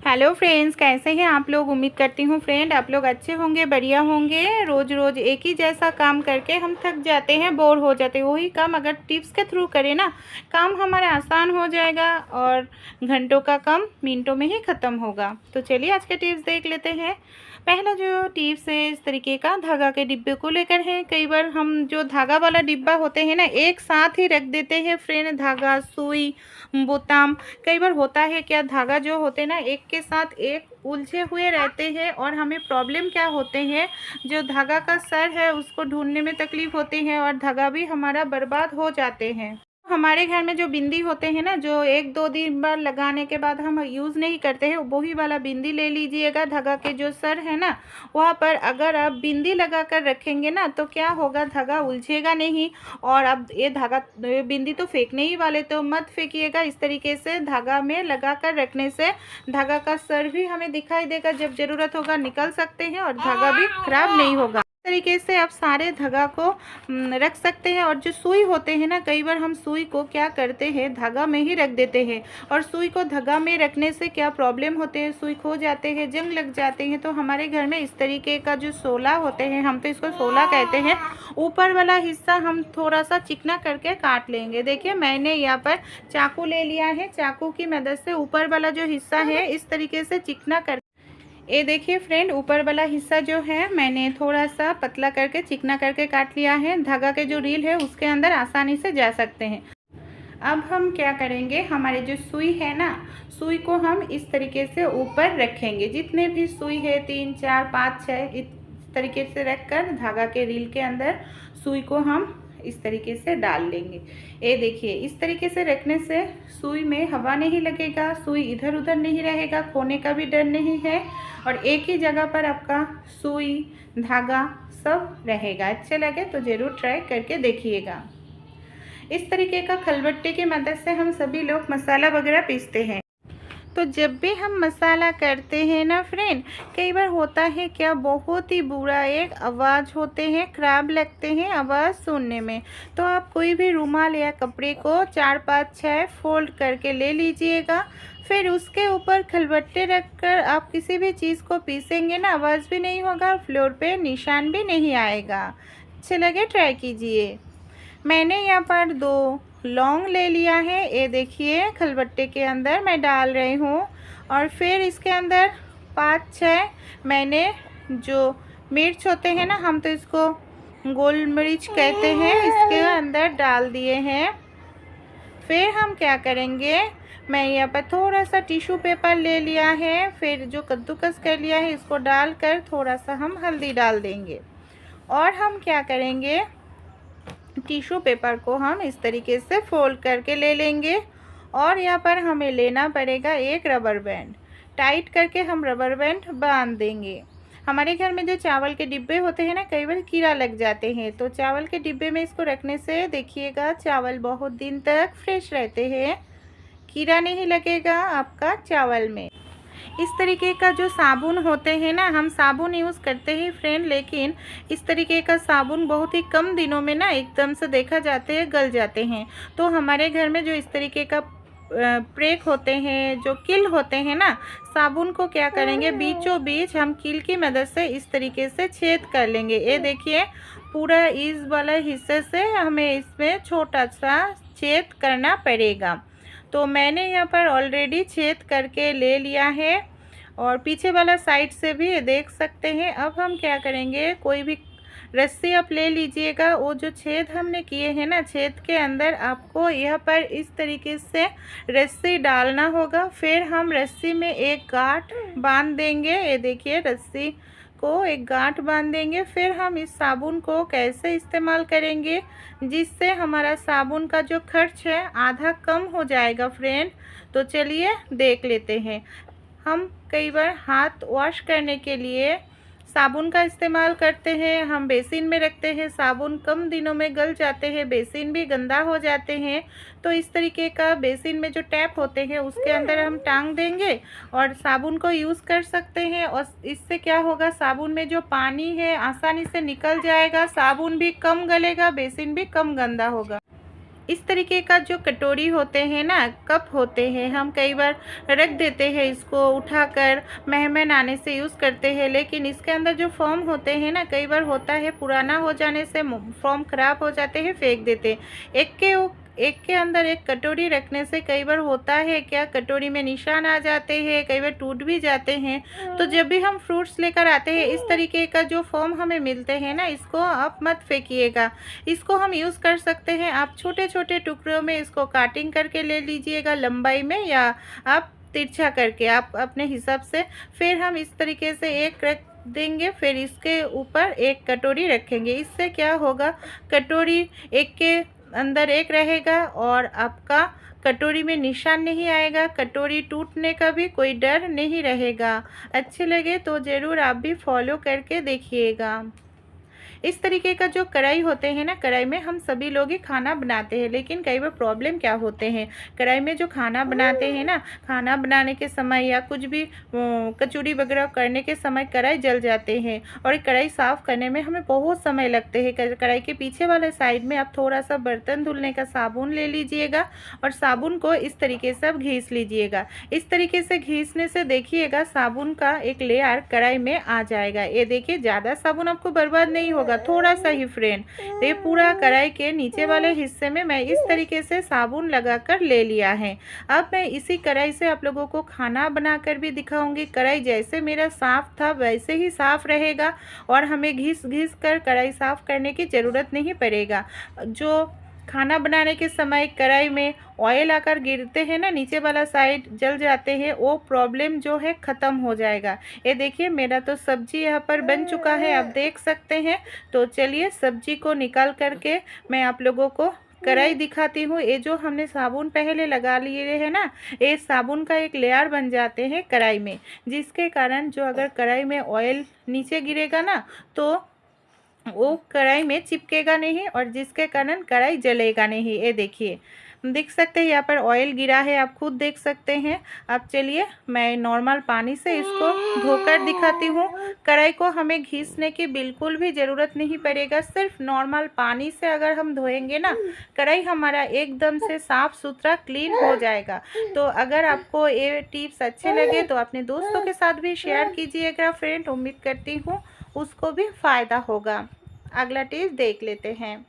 Hello friends, कैसे हैं आप लोग। उम्मीद करती हूँ फ्रेंड आप लोग अच्छे होंगे, बढ़िया होंगे। रोज़ रोज़ एक ही जैसा काम करके हम थक जाते हैं, बोर हो जाते हैं। वही काम अगर टिप्स के थ्रू करें ना, काम हमारा आसान हो जाएगा और घंटों का काम मिनटों में ही ख़त्म होगा। तो चलिए आज के टिप्स देख लेते हैं। पहला जो टिप्स है इस तरीके का धागा के डिब्बे को लेकर है। कई बार हम जो धागा वाला डिब्बा होते हैं ना, एक साथ ही रख देते हैं फ्रेंड, धागा, सुई, बोताम। कई बार होता है क्या, धागा जो होते हैं ना एक के साथ एक उलझे हुए रहते हैं और हमें प्रॉब्लम क्या होते हैं, जो धागा का सर है उसको ढूंढने में तकलीफ होती है और धागा भी हमारा बर्बाद हो जाते हैं। हमारे घर में जो बिंदी होते हैं ना, जो एक दो दिन बार लगाने के बाद हम यूज़ नहीं करते हैं, वही वाला बिंदी ले लीजिएगा। धागा के जो सर है ना वहाँ पर अगर आप बिंदी लगा कर रखेंगे ना तो क्या होगा, धागा उलझेगा नहीं। और अब ये धागा बिंदी तो फेंकने ही वाले, तो मत फेंकिएगा। इस तरीके से धागा में लगा कर रखने से धागा का सर भी हमें दिखाई देगा, जब ज़रूरत होगा निकल सकते हैं और धागा भी खराब नहीं होगा। तरीके से आप सारे धागा को रख सकते हैं। और जो सुई होते हैं ना, कई बार हम सुई को क्या करते हैं, धागा में ही रख देते हैं। और सुई को धागा में रखने से क्या प्रॉब्लम होते हैं, सुई खो जाते हैं, जंग लग जाते हैं। तो हमारे घर में इस तरीके का जो सोला होते हैं, हम तो इसको सोला कहते हैं, ऊपर वाला हिस्सा हम थोड़ा सा चिकना करके काट लेंगे। देखिए मैंने यहाँ पर चाकू ले लिया है, चाकू की मदद से ऊपर वाला जो हिस्सा है इस तरीके से चिकना कर, ये देखिए फ्रेंड, ऊपर वाला हिस्सा जो है मैंने थोड़ा सा पतला करके चिकना करके काट लिया है। धागा के जो रील है उसके अंदर आसानी से जा सकते हैं। अब हम क्या करेंगे, हमारे जो सुई है ना, सुई को हम इस तरीके से ऊपर रखेंगे। जितने भी सुई है 3 4 5 6 इस तरीके से रखकर धागा के रील के अंदर सुई को हम इस तरीके से डाल लेंगे। ये देखिए इस तरीके से रखने से सुई में हवा नहीं लगेगा, सुई इधर उधर नहीं रहेगा, खोने का भी डर नहीं है और एक ही जगह पर आपका सुई, धागा सब रहेगा। अच्छा लगे तो ज़रूर ट्राई करके देखिएगा। इस तरीके का खलबट्टे की मदद से हम सभी लोग मसाला वगैरह पीसते हैं। तो जब भी हम मसाला करते हैं ना फ्रेंड, कई बार होता है क्या, बहुत ही बुरा एक आवाज़ होते हैं, ख़राब लगते हैं आवाज़ सुनने में। तो आप कोई भी रुमाल या कपड़े को 4 5 6 फोल्ड करके ले लीजिएगा। फिर उसके ऊपर खलबट्टे रखकर आप किसी भी चीज़ को पीसेंगे ना, आवाज़ भी नहीं होगा, फ्लोर पे निशान भी नहीं आएगा। अच्छे लगे ट्राई कीजिए। मैंने यहाँ पर 2 लौंग ले लिया है, ये देखिए खलबट्टे के अंदर मैं डाल रही हूँ। और फिर इसके अंदर 5 6 मैंने जो मिर्च होते हैं ना, हम तो इसको गोल मिर्च कहते हैं, इसके अंदर डाल दिए हैं। फिर हम क्या करेंगे, मैं यहाँ पर थोड़ा सा टिश्यू पेपर ले लिया है, फिर जो कद्दूकस कर लिया है इसको डालकर थोड़ा सा हम हल्दी डाल देंगे। और हम क्या करेंगे, टिश्यू पेपर को हम इस तरीके से फोल्ड करके ले लेंगे। और यहाँ पर हमें लेना पड़ेगा एक रबर बैंड, टाइट करके हम रबर बैंड बांध देंगे। हमारे घर में जो चावल के डिब्बे होते हैं ना, कई बार कीड़ा लग जाते हैं, तो चावल के डिब्बे में इसको रखने से देखिएगा चावल बहुत दिन तक फ्रेश रहते हैं, कीड़ा नहीं लगेगा आपका चावल में। इस तरीके का जो साबुन होते हैं ना, हम साबुन यूज़ करते हैं फ्रेंड, लेकिन इस तरीके का साबुन बहुत ही कम दिनों में ना एकदम से देखा जाते हैं गल जाते हैं। तो हमारे घर में जो इस तरीके का प्रेक होते हैं, जो किल होते हैं ना, साबुन को क्या करेंगे, बीचों बीच हम किल की मदद से इस तरीके से छेद कर लेंगे। ये देखिए पूरा इस वाला हिस्से से हमें इसमें छोटा सा छेद करना पड़ेगा। तो मैंने यहाँ पर ऑलरेडी छेद करके ले लिया है और पीछे वाला साइड से भी देख सकते हैं। अब हम क्या करेंगे, कोई भी रस्सी आप ले लीजिएगा, वो जो छेद हमने किए हैं ना, छेद के अंदर आपको यहाँ पर इस तरीके से रस्सी डालना होगा। फिर हम रस्सी में एक गांठ बांध देंगे, ये देखिए रस्सी को एक गांठ बांध देंगे। फिर हम इस साबुन को कैसे इस्तेमाल करेंगे, जिससे हमारा साबुन का जो खर्च है आधा कम हो जाएगा फ्रेंड। तो चलिए देख लेते हैं। हम कई बार हाथ वॉश करने के लिए साबुन का इस्तेमाल करते हैं, हम बेसिन में रखते हैं, साबुन कम दिनों में गल जाते हैं, बेसिन भी गंदा हो जाते हैं। तो इस तरीके का बेसिन में जो टैप होते हैं उसके अंदर हम टांग देंगे और साबुन को यूज़ कर सकते हैं। और इससे क्या होगा, साबुन में जो पानी है आसानी से निकल जाएगा, साबुन भी कम गलेगा, बेसिन भी कम गंदा होगा। इस तरीके का जो कटोरी होते हैं ना, कप होते हैं, हम कई बार रख देते हैं इसको उठाकर, मेहमान आने से यूज़ करते हैं, लेकिन इसके अंदर जो फोम होते हैं ना, कई बार होता है पुराना हो जाने से फोम ख़राब हो जाते हैं, फेंक देते हैं। एक के अंदर एक कटोरी रखने से कई बार होता है क्या, कटोरी में निशान आ जाते हैं, कई बार टूट भी जाते हैं। तो जब भी हम फ्रूट्स लेकर आते हैं, इस तरीके का जो फोम हमें मिलते हैं ना, इसको आप मत फेंकिएगा। इसको हम यूज़ कर सकते हैं। आप छोटे छोटे टुकड़ों में इसको काटिंग करके ले लीजिएगा, लंबाई में, या आप तिरछा करके, आप अपने हिसाब से। फिर हम इस तरीके से एक रख देंगे, फिर इसके ऊपर एक कटोरी रखेंगे। इससे क्या होगा, कटोरी एक के अंदर एक रहेगा और आपका कटोरी में निशान नहीं आएगा, कटोरी टूटने का भी कोई डर नहीं रहेगा। अच्छे लगे तो ज़रूर आप भी फॉलो करके देखिएगा। इस तरीके का जो कढ़ाई होते हैं ना, कढ़ाई में हम सभी लोग ही खाना बनाते हैं, लेकिन कई बार प्रॉब्लम क्या होते हैं, कढ़ाई में जो खाना बनाते हैं ना, खाना बनाने के समय या कुछ भी कचौड़ी वगैरह करने के समय कढ़ाई जल जाते हैं, और कढ़ाई साफ़ करने में हमें बहुत समय लगते हैं। कढ़ाई के पीछे वाले साइड में आप थोड़ा सा बर्तन धुलने का साबुन ले लीजिएगा, और साबुन को इस तरीके से आप घीस लीजिएगा। इस तरीके से घीसने से देखिएगा साबुन का एक लेयर कढ़ाई में आ जाएगा। ये देखिए, ज़्यादा साबुन आपको बर्बाद नहीं होगा, थोड़ा सा ही फ्रेंड। तो ये पूरा कढ़ाई के नीचे वाले हिस्से में मैं इस तरीके से साबुन लगाकर ले लिया है। अब मैं इसी कढ़ाई से आप लोगों को खाना बनाकर भी दिखाऊंगी। कढ़ाई जैसे मेरा साफ़ था वैसे ही साफ़ रहेगा, और हमें घिस घिस कर कढ़ाई साफ़ करने की ज़रूरत नहीं पड़ेगा। जो खाना बनाने के समय कढ़ाई में ऑयल आकर गिरते हैं ना, नीचे वाला साइड जल जाते हैं, वो प्रॉब्लम जो है ख़त्म हो जाएगा। ये देखिए, मेरा तो सब्जी यहाँ पर बन चुका है, आप देख सकते हैं। तो चलिए सब्जी को निकाल करके मैं आप लोगों को कढ़ाई दिखाती हूँ। ये जो हमने साबुन पहले लगा लिए है ना, ये साबुन का एक लेयर बन जाते हैं कढ़ाई में, जिसके कारण जो अगर कढ़ाई में ऑयल नीचे गिरेगा ना, तो वो कढ़ाई में चिपकेगा नहीं, और जिसके कारण कढ़ाई जलेगा नहीं। ये देखिए, देख सकते हैं यहाँ पर ऑयल गिरा है, आप खुद देख सकते हैं। अब चलिए मैं नॉर्मल पानी से इसको धोकर दिखाती हूँ। कढ़ाई को हमें घिसने की बिल्कुल भी ज़रूरत नहीं पड़ेगा, सिर्फ नॉर्मल पानी से अगर हम धोएंगे ना, कढ़ाई हमारा एकदम से साफ़ सुथरा क्लीन हो जाएगा। तो अगर आपको ये टिप्स अच्छे लगे तो अपने दोस्तों के साथ भी शेयर कीजिएगा फ्रेंड, उम्मीद करती हूँ उसको भी फ़ायदा होगा। अगला टिप्स देख लेते हैं।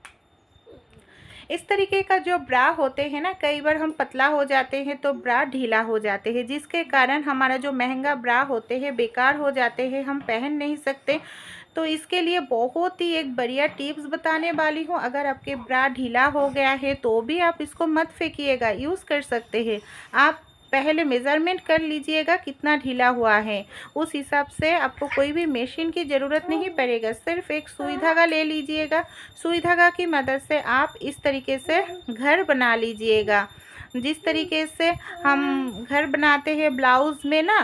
इस तरीके का जो ब्रा होते हैं ना, कई बार हम पतला हो जाते हैं तो ब्रा ढीला हो जाते हैं, जिसके कारण हमारा जो महंगा ब्रा होते हैं बेकार हो जाते हैं, हम पहन नहीं सकते। तो इसके लिए बहुत ही एक बढ़िया टिप्स बताने वाली हूँ। अगर आपके ब्रा ढीला हो गया है तो भी आप इसको मत फेंकिएगा, यूज़ कर सकते हैं। आप पहले मेज़रमेंट कर लीजिएगा कितना ढीला हुआ है, उस हिसाब से आपको कोई भी मशीन की ज़रूरत नहीं पड़ेगा, सिर्फ एक सुई धागा ले लीजिएगा। सुई धागा की मदद से आप इस तरीके से घर बना लीजिएगा। जिस तरीके से हम घर बनाते हैं ब्लाउज़ में ना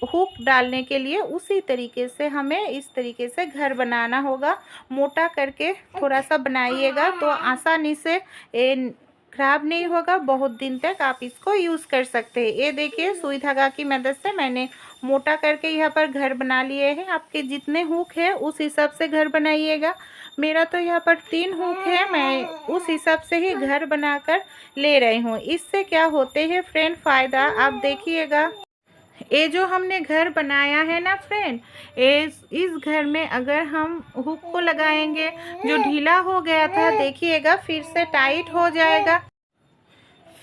हुक डालने के लिए, उसी तरीके से हमें इस तरीके से घर बनाना होगा। मोटा करके थोड़ा सा बनाइएगा तो आसानी से खराब नहीं होगा, बहुत दिन तक आप इसको यूज़ कर सकते हैं। ये देखिए, सुई धागा की मदद से मैंने मोटा करके यहाँ पर घर बना लिए हैं। आपके जितने हुक है उस हिसाब से घर बनाइएगा। मेरा तो यहाँ पर 3 हुक है, मैं उस हिसाब से ही घर बनाकर ले रही हूँ। इससे क्या होते हैं फ्रेंड फ़ायदा, आप देखिएगा। ये जो हमने घर बनाया है ना फ्रेंड, इस घर में अगर हम हुक को लगाएंगे, जो ढीला हो गया था देखिएगा फिर से टाइट हो जाएगा।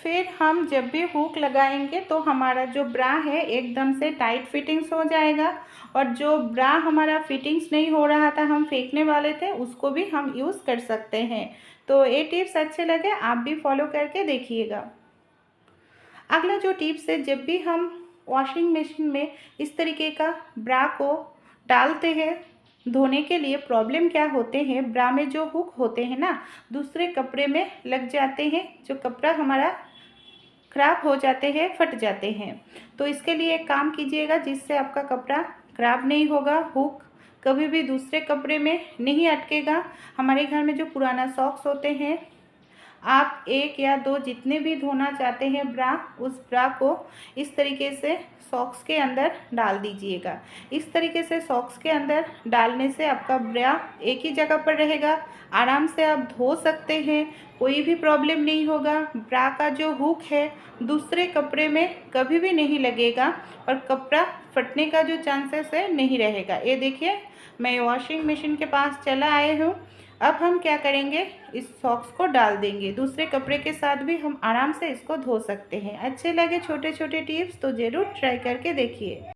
फिर हम जब भी हुक लगाएंगे तो हमारा जो ब्रा है एकदम से टाइट फिटिंग्स हो जाएगा, और जो ब्रा हमारा फिटिंग्स नहीं हो रहा था, हम फेंकने वाले थे, उसको भी हम यूज़ कर सकते हैं। तो ये टिप्स अच्छे लगे आप भी फॉलो करके देखिएगा। अगला जो टिप्स है, जब भी हम वॉशिंग मशीन में इस तरीके का ब्रा को डालते हैं धोने के लिए, प्रॉब्लम क्या होते हैं, ब्रा में जो हुक होते हैं ना दूसरे कपड़े में लग जाते हैं, जो कपड़ा हमारा ख़राब हो जाते हैं, फट जाते हैं। तो इसके लिए एक काम कीजिएगा जिससे आपका कपड़ा ख़राब नहीं होगा, हुक कभी भी दूसरे कपड़े में नहीं अटकेगा। हमारे घर में जो पुराना सॉक्स होते हैं आप 1 या 2 जितने भी धोना चाहते हैं ब्रा, उस ब्रा को इस तरीके से सॉक्स के अंदर डाल दीजिएगा। इस तरीके से सॉक्स के अंदर डालने से आपका ब्रा एक ही जगह पर रहेगा, आराम से आप धो सकते हैं, कोई भी प्रॉब्लम नहीं होगा। ब्रा का जो हुक है दूसरे कपड़े में कभी भी नहीं लगेगा और कपड़ा फटने का जो चांसेस है नहीं रहेगा। ये देखिए, मैं वॉशिंग मशीन के पास चला आए हूँ। अब हम क्या करेंगे, इस सॉक्स को डाल देंगे, दूसरे कपड़े के साथ भी हम आराम से इसको धो सकते हैं। अच्छे लगे छोटे छोटे टिप्स तो ज़रूर ट्राई करके देखिए।